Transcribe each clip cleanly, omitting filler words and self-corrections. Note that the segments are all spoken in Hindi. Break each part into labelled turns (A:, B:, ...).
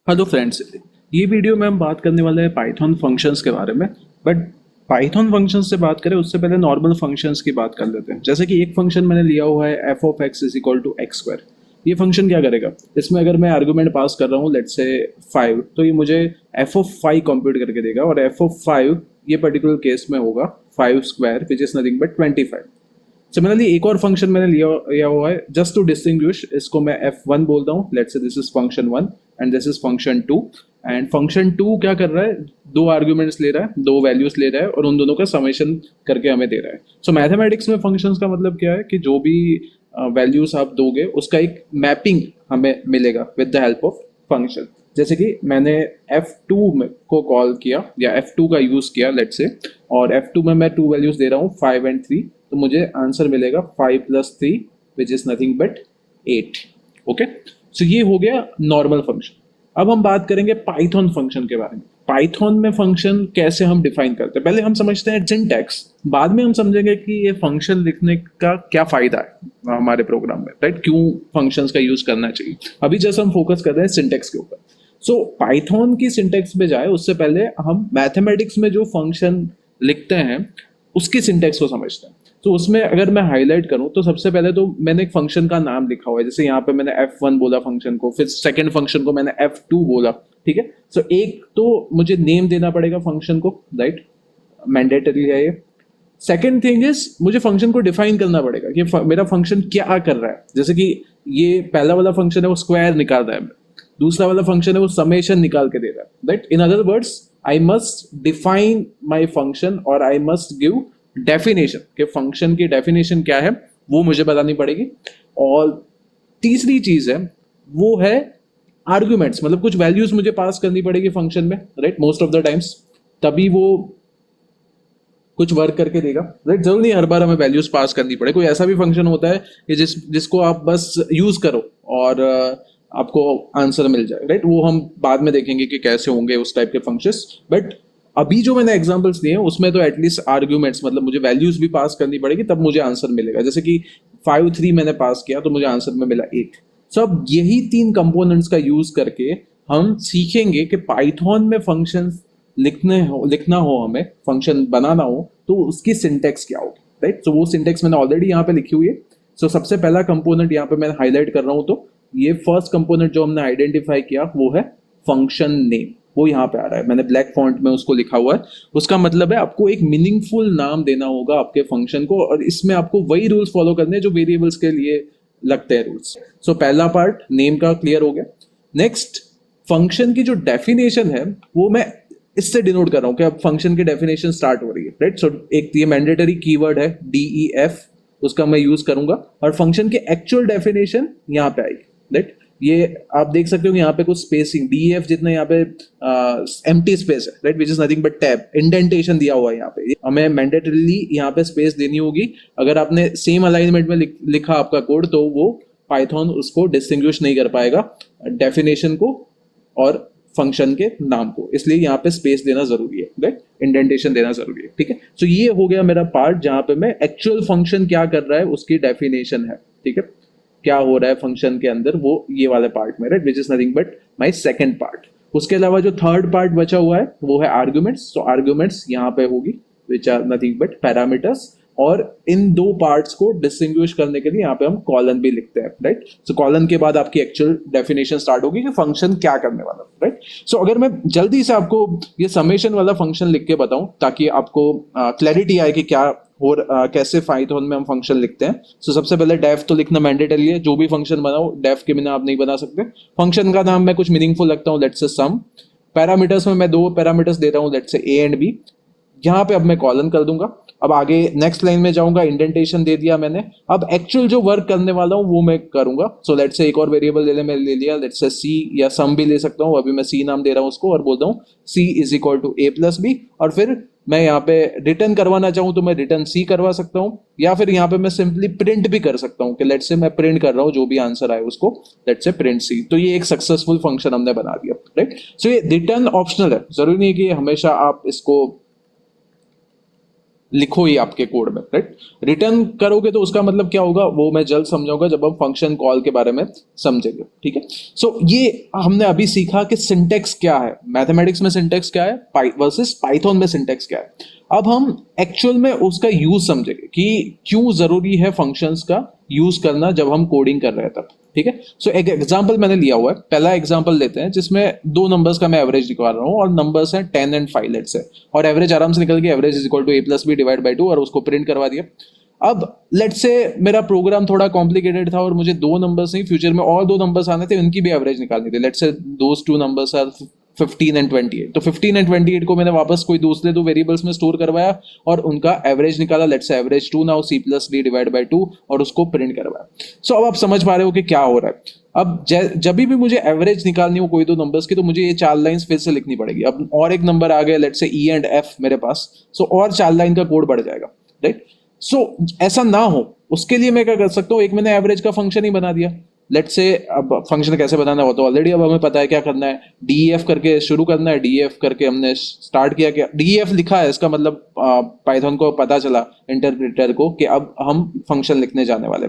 A: Hello friends. ये वीडियो में हम बात करने वाले हैं पाइथन फंक्शंस के बारे में। बट पाइथन फंक्शंस से बात करें उससे पहले नॉर्मल फंक्शंस की बात कर लेते हैं। जैसे कि एक फंक्शन मैंने लिया हुआ है f of x is equal to x square. ये फंक्शन क्या करेगा, इसमें अगर मैं आर्गुमेंट पास कर रहा हूँ लेट्स से 5, तो ये मुझे एफ ऑफ 5 कंप्यूट करके देगा। और एफ ऑफ 5 ये पर्टिकुलर केस में होगा 5 square which is nothing but 25। Similarly एक और फंक्शन मैंने लिया हुआ है जस्ट टू डिस्टिंग्विश, इसको मैं f1 बोलता हूँ। Let's say this is function 1 and this is function 2। And function 2 क्या कर रहा है, दो आर्ग्यूमेंट्स ले रहा है, दो वैल्यूज ले रहा है और उन दोनों का समेशन करके हमें दे रहा है। सो मैथमेटिक्स में फंक्शंस का मतलब क्या है कि जो भी वैल्यूज आप दोगे उसका एक मैपिंग हमें मिलेगा with the help of function. जैसे कि मैंने f2 को कॉल किया या f2 का यूज किया लेट्स से, और f2 में मैं टू वैल्यूज दे रहा हूँ 5 एंड 3, तो मुझे आंसर मिलेगा 5 plus 3 which is nothing but 8। Okay, so ये हो गया नॉर्मल फंक्शन। अब हम बात करेंगे पाइथन फंक्शन के बारे में। पाइथन में फंक्शन कैसे हम डिफाइन करते हैं, पहले हम समझते हैं सिंटैक्स, बाद में हम समझेंगे कि ये फंक्शन लिखने का क्या फायदा है हमारे प्रोग्राम में, राइट? क्यों फंक्शंस का यूज करना चाहिए। अभी जैसे हम फोकस कर रहे हैं सिंटैक्स के ऊपर। सो पाइथन की सिंटैक्स पे जाए उससे पहले हम मैथमेटिक्स में जो फंक्शन लिखते हैं उसकी सिंटैक्स को समझते हैं। तो उसमें अगर मैं हाईलाइट करूं तो सबसे पहले तो मैंने एक फंक्शन का नाम लिखा हुआ है। जैसे यहाँ पे मैंने f1 बोला फंक्शन को, फिर सेकंड फंक्शन को मैंने f2 बोला। ठीक है, सो एक तो मुझे नेम देना पड़ेगा फंक्शन को, राइट? मैंडेटरी है ये। सेकंड थिंग इज मुझे फंक्शन को डिफाइन करना पड़ेगा कि मेरा फंक्शन क्या कर रहा है। जैसे कि ये पहला वाला फंक्शन है वो स्क्वायर निकाल रहा है, दूसरा वाला फंक्शन है वो समेशन निकाल के दे रहा है, right? In other words I must define my function और आई मस्ट गिव डेफिनेशन के फंक्शन की डेफिनेशन क्या है वो मुझे बतानी पड़ेगी। और तीसरी चीज है वो है आर्ग्यूमेंट्स, मतलब कुछ वैल्यूज मुझे पास करनी पड़ेगी फंक्शन में, right? Most of the times तभी वो कुछ वर्क करके देगा, राइट? जरूर नहीं हर बार हमें वैल्यूज पास करनी पड़े। कोई ऐसा भी फंक्शन होता है कि जिसको आप बस यूज करो और आपको आंसर मिल जाए, राइट? वो हम बाद में देखेंगे कि कैसे होंगे उस टाइप के फंक्शंस। बट अभी जो मैंने एग्जांपल्स दिए हैं उसमें तो एटलीस्ट आर्ग्यूमेंट्स, मतलब मुझे वैल्यूज भी पास करनी पड़ेगी तब मुझे आंसर मिलेगा। जैसे कि 5 3 मैंने पास किया तो मुझे आंसर में मिला 8। सो अब यही तीन कंपोनेंट्स का यूज करके हम सीखेंगे कि पाइथन में फंक्शंस लिखना हो हमें, फंक्शन बनाना हो तो उसकी सिंटेक्स क्या होगी, राइट? तो वो सिंटेक्स मैंने ऑलरेडी यहाँ पे लिखी हुई है। सो सबसे पहला कंपोनेंट यहाँ पे मैं हाईलाइट कर रहा हूँ, तो ये फर्स्ट कंपोनेंट जो हमने आइडेंटिफाई किया वो है फंक्शन नेम। वो यहाँ पे आ रहा है, मैंने ब्लैक फॉन्ट में उसको लिखा हुआ है। उसका मतलब है आपको एक मीनिंगफुल नाम देना होगा आपके फंक्शन को, और इसमें आपको वही रूल्स फॉलो करने हैं जो वेरिएबल्स के लिए लगते हैं रूल्स। सो पहला पार्ट नेम का क्लियर हो गया। नेक्स्ट, फंक्शन की जो डेफिनेशन है वो मैं इससे डिनोट कर रहा हूं कि अब फंक्शन की डेफिनेशन स्टार्ट हो रही है, राइट? सो एक ये मैंडेटरी कीवर्ड है DEF, उसका मैं यूज करूंगा और फंक्शन की एक्चुअल डेफिनेशन यहाँ पे आएगी, राइट? ये आप देख सकते हो कि यहाँ पे कुछ स्पेसिंग DEF जितना यहाँ पे एम्प्टी स्पेस है, right? Which is nothing but tab, indentation दिया हुआ है यहाँ पे। हमें मैंडेटरीली यहाँ पे स्पेस देनी होगी। अगर आपने सेम अलाइनमेंट में लिखा आपका कोड तो वो पाइथन उसको डिस्टिंग्विश नहीं कर पाएगा डेफिनेशन को और फंक्शन के नाम को, इसलिए यहाँ पे स्पेस देना जरूरी है, राइट? इंडेंटेशन देना जरूरी है, ठीक है? सो ये हो गया मेरा पार्ट जहां पे मैं एक्चुअल फंक्शन क्या कर रहा है उसकी डेफिनेशन है, ठीक है? क्या हो रहा है फंक्शन के अंदर वो ये वाले पार्ट में, right? Which is nothing but my second part. उसके अलावा जो थर्ड पार्ट बचा हुआ है वो है आर्ग्यूमेंट्स। तो आर्ग्यूमेंट्स यहाँ पे होगी which are nothing but parameters, और इन दो पार्ट्स को डिस्टिंग्विश करने के लिए यहाँ पे हम कॉलन भी लिखते हैं, राइट? सो कॉलन के बाद आपकी एक्चुअल डेफिनेशन स्टार्ट होगी कि फंक्शन क्या करने वाला, राइट? सो अगर मैं जल्दी से आपको ये समेशन वाला फंक्शन लिख के बताऊं ताकि आपको क्लैरिटी आए कि क्या और कैसे पाइथन में हम फंक्शन लिखते हैं। सो सबसे पहले डेफ तो लिखना मैंडेटरी है, जो भी फंक्शन बनाओ डेफ के बिना आप नहीं बना सकते। फंक्शन का नाम मैं कुछ मीनिंगफुल रखता हूँ, लेट्स से सम। पैरामीटर्स में मैं दो पैरामीटर्स दे रहा हूँ, let's say A and B. यहाँ पे अब मैं कॉलन कर दूंगा। अब आगे नेक्स्ट लाइन में जाऊंगा, इंडेंटेशन दे दिया मैंने। अब एक्चुअल जो वर्क करने वाला हूँ वो मैं करूंगा। सो लेट्स से एक और वेरिएबल मैं ले लिया, लेट्स से सी या सम भी ले सकता हूँ। अभी मैं सी नाम दे रहा हूँ उसको और बोलता हूँ C is equal to A plus B. और फिर मैं यहाँ पे रिटर्न करवाना चाहूँ तो मैं रिटर्न सी करवा सकता हूँ, या फिर यहाँ पे मैं सिंपली प्रिंट भी कर सकता हूँ कि लेट्स से मैं प्रिंट कर रहा हूँ जो भी आंसर आए उसको, लेट्स से प्रिंट सी। तो ये एक सक्सेसफुल फंक्शन हमने बना दिया, राइट? सो ये रिटर्न ऑप्शनल है, जरूरी नहीं कि हमेशा आप इसको लिखो ही आपके कोड में, राइट। रिटर्न करोगे तो उसका मतलब क्या होगा वो मैं जल्द समझाऊंगा जब हम फंक्शन कॉल के बारे में समझेंगे, ठीक है। सो ये हमने अभी सीखा कि सिंटेक्स क्या है, मैथमेटिक्स में सिंटेक्स क्या है वर्सेस पाइथन में सिंटेक्स क्या है। अब हम एक्चुअल में उसका यूज समझेंगे कि क्यों जरूरी है फंक्शंस का यूज करना जब हम कोडिंग कर रहे हैं तब, ठीक है। सो एक एग्जांपल मैंने लिया हुआ है, पहला एग्जांपल लेते हैं जिसमें दो नंबर्स का मैं एवरेज निकाल रहा हूँ और नंबर्स हैं 10 एंड 5 लेट्स से, और एवरेज आराम से निकल गया, average is equal to A plus b divide by 2 और उसको प्रिंट करवा दिया। अब लेट्स से मेरा प्रोग्राम थोड़ा कॉम्प्लिकेटेड था और मुझे दो नंबर्स नहीं फ्यूचर में और दो नंबर्स आने थे, उनकी भी एवरेज निकालनी थी। Let's say those two numbers are 15 and 28, तो 15 एंड 28 को मैंने वापस कोई दूसरे दो वेरिएबल्स में स्टोर करवाया और उनका एवरेज निकाला। Let's say average 2 now c plus d divide by 2 और उसको प्रिंट करवाया। सो अब आप समझ पा रहे हो कि क्या हो रहा है। अब जब भी मुझे एवरेज निकालनी हो कोई दो नंबर्स की तो मुझे ये 4 लाइंस फिर से लिखनी पड़ेगी। अब और एक नंबर आ गया let's say E and F मेरे पास, सो और 4 लाइन का कोड बढ़ जाएगा, राइट। सो ऐसा ना हो उसके लिए मैं क्या कर सकता हूँ, एक मैंने एवरेज का फंक्शन ही बना दिया। लेट्स से अब फंक्शन कैसे बनाना हो तो ऑलरेडी अब हमें पता है क्या करना है, डीईएफ करके शुरू करना है। डीईएफ करके हमने स्टार्ट किया, क्या डीईएफ लिखा है इसका मतलब पाइथन को पता चला इंटरप्रेटर को कि अब हम फंक्शन लिखने जाने वाले।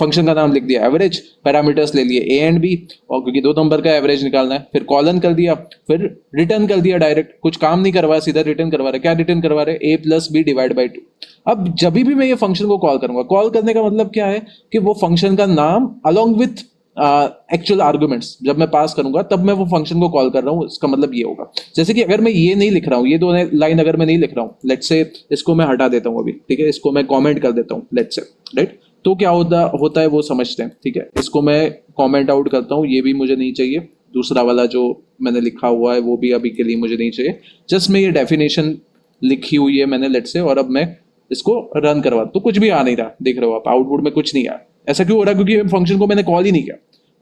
A: फंक्शन का नाम लिख दिया एवरेज, पैरामीटर्स ले लिए ए एंड बी, और क्योंकि दो नंबर का एवरेज निकालना है, फिर कॉलन कर दिया, फिर रिटर्न कर दिया। डायरेक्ट कुछ काम नहीं करवाया, सीधा रिटर्न करवा रहे। क्या रिटर्न करवा रहे, ए प्लस बी डिवाइड बाई 2। अब जब भी मैं ये फंक्शन को कॉल करूंगा, कॉल करने का मतलब क्या है कि वो फंक्शन का नाम अलोंग विथ एक्चुअल आर्गुमेंट्स जब मैं पास करूंगा तब मैं वो फंक्शन को कॉल कर रहा हूँ, इसका मतलब ये होगा। जैसे कि अगर मैं ये नहीं लिख रहा हूँ, ये दो लाइन अगर मैं नहीं लिख रहा हूँ, लेट्स से इसको मैं हटा देता हूँ अभी, ठीक है, इसको मैं कमेंट कर देता हूँ लेट्स से, राइट। तो क्या होता है वो समझते हैं, ठीक है। इसको मैं कमेंट आउट करता हूँ, ये भी मुझे नहीं चाहिए, दूसरा वाला जो मैंने लिखा हुआ है वो भी अभी के लिए मुझे नहीं चाहिए। जस्ट मैं ये डेफिनेशन लिखी हुई है मैंने लेट्स से, और अब मैं इसको रन करवा तो कुछ भी आ नहीं रहा, देख रहे हो आप आउटपुट में कुछ नहीं आया। ऐसा क्यों हो रहा है, क्योंकि फंक्शन को मैंने कॉल ही नहीं किया।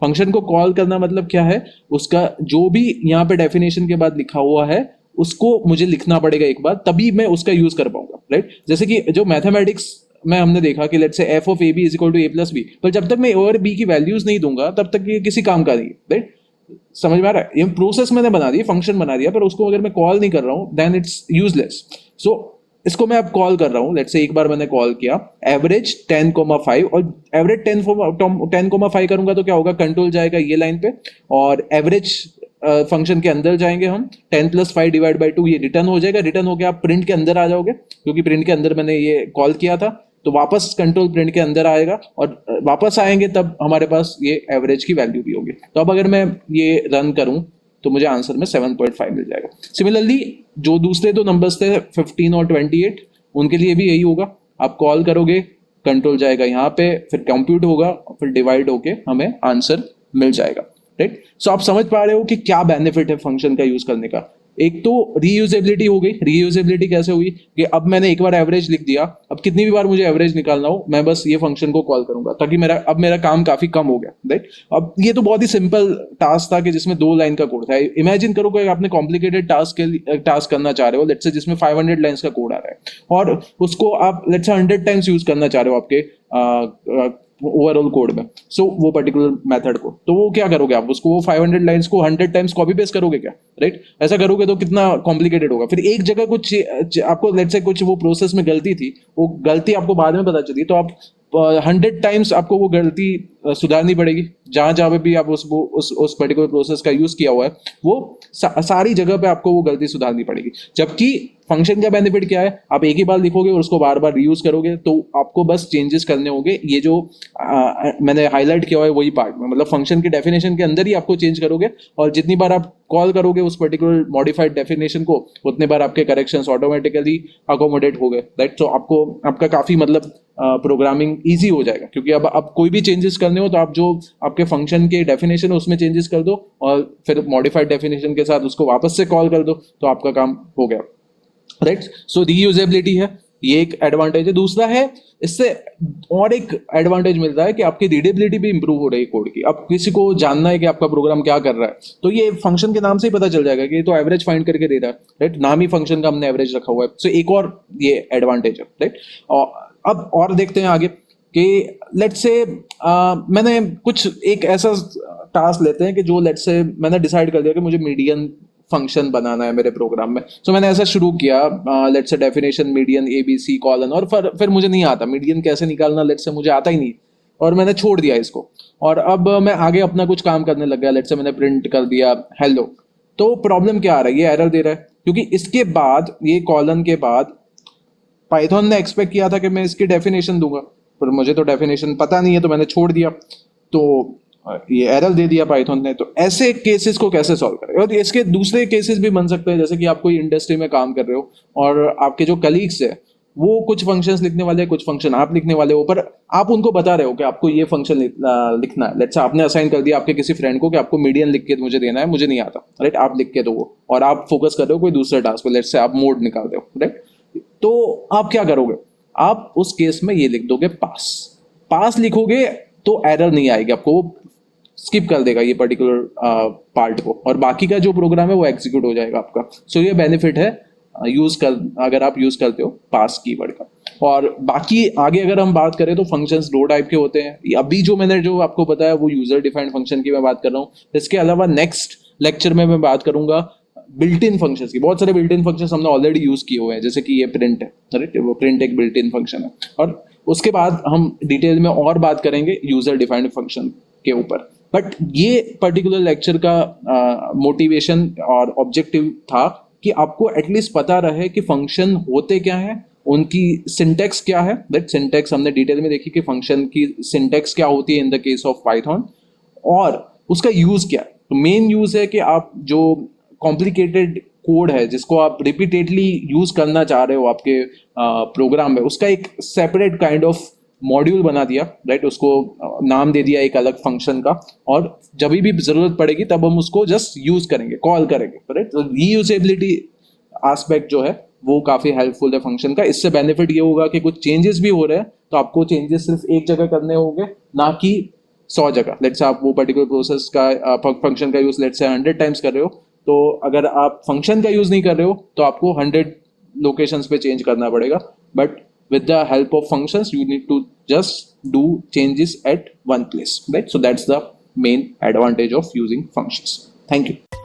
A: फंक्शन को कॉल करना मतलब क्या है, उसका जो भी यहाँ पे डेफिनेशन के बाद लिखा हुआ है उसको मुझे लिखना पड़ेगा एक बार, तभी मैं उसका यूज कर पाऊंगा, राइट। जैसे कि जो मैथमेटिक्स में हमने देखा कि let's say f of a b is equal to A plus b, पर जब तक मैं ए और बी की वैल्यूज नहीं दूंगा तब तक ये किसी काम का नहीं, राइट। समझ में आ रहा है, ये प्रोसेस मैंने बना दी, फंक्शन बना दिया, पर उसको अगर मैं कॉल नहीं कर रहा हूं देन इट्स यूजलेस। सो इसको मैं अब कॉल कर रहा हूं, लेट्स से एक बार मैंने कॉल किया एवरेज 10,5, और एवरेज 10,5 करूंगा तो क्या होगा, कंट्रोल जाएगा ये लाइन पे, और एवरेज फंक्शन के अंदर जाएंगे हम, 10 प्लस 5 डिवाइड बाई 2 ये रिटर्न हो जाएगा। रिटर्न हो गया, आप प्रिंट के अंदर आ जाओगे क्योंकि प्रिंट के अंदर मैंने ये कॉल किया था, तो वापस कंट्रोल प्रिंट के अंदर आएगा, और वापस आएंगे तब हमारे पास ये एवरेज की वैल्यू भी होगी। तो अब अगर मैं ये रन करूं तो मुझे आंसर में 7.5 मिल जाएगा। सिमिलरली जो दूसरे दो नंबर्स थे 15 और 28, उनके लिए भी यही होगा। आप कॉल करोगे, कंट्रोल जाएगा यहाँ पे, फिर कंप्यूट होगा, फिर डिवाइड होके हमें आंसर मिल जाएगा, राइट। सो आप समझ पा रहे हो कि क्या बेनिफिट है फंक्शन का यूज करने का। एक तो रीयूजेबिलिटी हो गई। रीयूजेबिलिटी कैसे हुई कि अब मैंने एक बार एवरेज लिख दिया, अब कितनी भी बार मुझे एवरेज निकालना हो मैं बस ये फंक्शन को कॉल करूंगा, ताकि मेरा काम काफी कम हो गया, राइट। अब ये तो बहुत ही सिंपल टास्क था कि जिसमें 2 लाइन का कोड था। इमेजिन करो कि आपने कॉम्प्लिकेटेड टास्क करना चाह रहे हो, लेट्स से जिसमें 500 लाइंस का कोड आ रहा है और उसको आप लेट्स से 100 टाइम्स यूज करना चाह रहे हो आपके ओवरऑल कोड में, सो वो पर्टिकुलर मेथड को, तो वो क्या करोगे आप, उसको वो 500 लाइंस को 100 टाइम्स कॉपी पेस्ट करोगे क्या, राइट। ऐसा करोगे तो कितना कॉम्प्लिकेटेड होगा। फिर एक जगह कुछ आपको लेट्स से कुछ वो प्रोसेस में गलती थी, वो गलती आपको बाद में पता चली, तो आप 100 टाइम्स आपको वो गलती सुधारनी पड़ेगी। जहां जहां पे भी आप उस पर्टिकुलर प्रोसेस का यूज किया हुआ है वो सारी जगह पे आपको वो गलती सुधारनी पड़ेगी। जबकि फंक्शन का बेनिफिट क्या है, आप एक ही बार लिखोगे और उसको बार बार रीयूज करोगे, तो आपको बस चेंजेस करने होंगे। ये जो मैंने हाईलाइट किया हुआ है वही पार्ट में, मतलब फंक्शन की डेफिनेशन के अंदर ही आपको चेंज करोगे, और जितनी बार आप कॉल करोगे उस पर्टिकुलर मॉडिफाइड डेफिनेशन को, उतने बार आपके करेक्शंस ऑटोमेटिकली अकोमोडेट हो गए, राइट। तो आपको आपका काफी मतलब प्रोग्रामिंग इजी हो जाएगा, क्योंकि अब कोई भी चेंजेस करने हो तो आप जो आपके फंक्शन के डेफिनेशन है उसमें चेंजेस कर दो, और फिर मॉडिफाइड डेफिनेशन के साथ उसको वापस से कॉल कर दो, तो आपका काम हो गया, राइट। सो रीयूजेबिलिटी है, ये एक एडवांटेज है। दूसरा है, इससे और एक एडवांटेज मिलता है कि आपकी रीडेबिलिटी भी इंप्रूव हो रही है कोड की। अब किसी को जानना है कि आपका प्रोग्राम क्या कर रहा है, तो ये फंक्शन के नाम से ही पता चल जाएगा कि ये तो एवरेज फाइंड करके दे रहा है, राइट। नाम ही फंक्शन का हमने एवरेज रखा हुआ है, सो एक और ये एडवांटेज है, राइट। और अब और देखते हैं आगे कि लेट्स से मैंने कुछ एक ऐसा टास्क लेते हैं कि जो लेट्स से मैंने डिसाइड कर दिया कि मुझे मीडियन फंक्शन बनाना है मेरे प्रोग्राम में। सो मैंने ऐसा शुरू किया, let's say definition median ABC colon, और फिर मुझे नहीं आता मीडियन कैसे निकालना, लेट्स से मुझे आता ही नहीं, और मैंने छोड़ दिया इसको। और अब मैं आगे अपना कुछ काम करने लग गया, लेट्स से मैंने प्रिंट कर दिया हेलो। तो प्रॉब्लम क्या आ रहा है, ये एरर दे रहा है क्योंकि इसके बाद, ये कॉलन के बाद पाइथन ने एक्सपेक्ट किया था कि मैं इसकी डेफिनेशन दूंगा, पर मुझे तो डेफिनेशन पता नहीं है, तो मैंने छोड़ दिया, तो ये एरर दे दिया पाइथन ने। तो ऐसे केसेस को कैसे सॉल्व करें? और इसके दूसरे केसेस भी बन सकते हैं, जैसे कि आप कोई इंडस्ट्री में काम कर रहे हो और आपके जो कलीग्स है वो कुछ फंक्शंस लिखने वाले हैं, कुछ फंक्शन आप लिखने वाले हो, पर आप उनको बता रहे हो कि आपको ये फंक्शन लिखना है। लेट्स से आपने असाइन कर दिया आपके किसी फ्रेंड को कि आपको मीडियन लिख के मुझे देना है, मुझे नहीं आता, राइट? आप लिख के दो वो, और आप फोकस कर रहे हो कोई दूसरे टास्क पे, लेट्स से आप मोड निकाल रहे हो, राइट? तो आप क्या करोगे? आप उस केस में ये लिख दोगे पास। पास लिखोगे तो एरर नहीं आएगी, आपको वो स्किप कर देगा ये पर्टिकुलर पार्ट को, और बाकी का जो प्रोग्राम है वो एग्जीक्यूट हो जाएगा आपका। सो ये बेनिफिट है अगर आप यूज करते हो पास कीवर्ड का। और बाकी आगे अगर हम बात करें तो फंक्शंस दो टाइप के होते हैं। अभी जो मैंने जो आपको बताया वो यूजर डिफाइंड फंक्शन की मैं बात कर रहा हूँ। इसके अलावा नेक्स्ट लेक्चर में मैं बात करूंगा बिल्ट इन फंक्शंस की। बहुत सारे बिल्ट इन फंक्शंस हमने ऑलरेडी यूज किए हुए हैं, जैसे कि ये प्रिंट है, राइट? वो प्रिंट एक बिल्ट इन फंक्शन है। और उसके बाद हम डिटेल में और बात करेंगे यूजर डिफाइंड फंक्शन के ऊपर। बट ये पर्टिकुलर लेक्चर का मोटिवेशन और ऑब्जेक्टिव था कि आपको एटलीस्ट पता रहे कि फंक्शन होते क्या है, उनकी सिंटेक्स क्या है। दैट सिंटेक्स हमने डिटेल में देखी कि फंक्शन की सिंटेक्स क्या होती है in the case of Python, और उसका यूज क्या है। तो मेन यूज है कि आप जो कॉम्प्लिकेटेड कोड है जिसको आप रिपीटेडली यूज करना चाह रहे हो आपके प्रोग्राम में, उसका एक सेपरेट काइंड ऑफ मॉड्यूल बना दिया, राइट? उसको नाम दे दिया एक अलग फंक्शन का, और जब भी जरूरत पड़ेगी तब हम उसको जस्ट यूज करेंगे, कॉल करेंगे, राइट? तो रीयूजेबिलिटी एस्पेक्ट जो है वो काफी हेल्पफुल है फंक्शन का। इससे बेनिफिट ये होगा कि कुछ चेंजेस भी हो रहे हैं तो आपको चेंजेस सिर्फ एक जगह करने होंगे, ना कि 100 जगह। लेट्स से आप वो पर्टिकुलर प्रोसेस का फंक्शन का यूज लेट्स से 100 टाइम्स कर रहे हो, तो अगर आप फंक्शन का यूज नहीं कर रहे हो तो आपको 100 लोकेशंस पे चेंज करना पड़ेगा। But with the help of functions you need to just do changes at one place, right? So that's the main advantage of using functions. Thank you.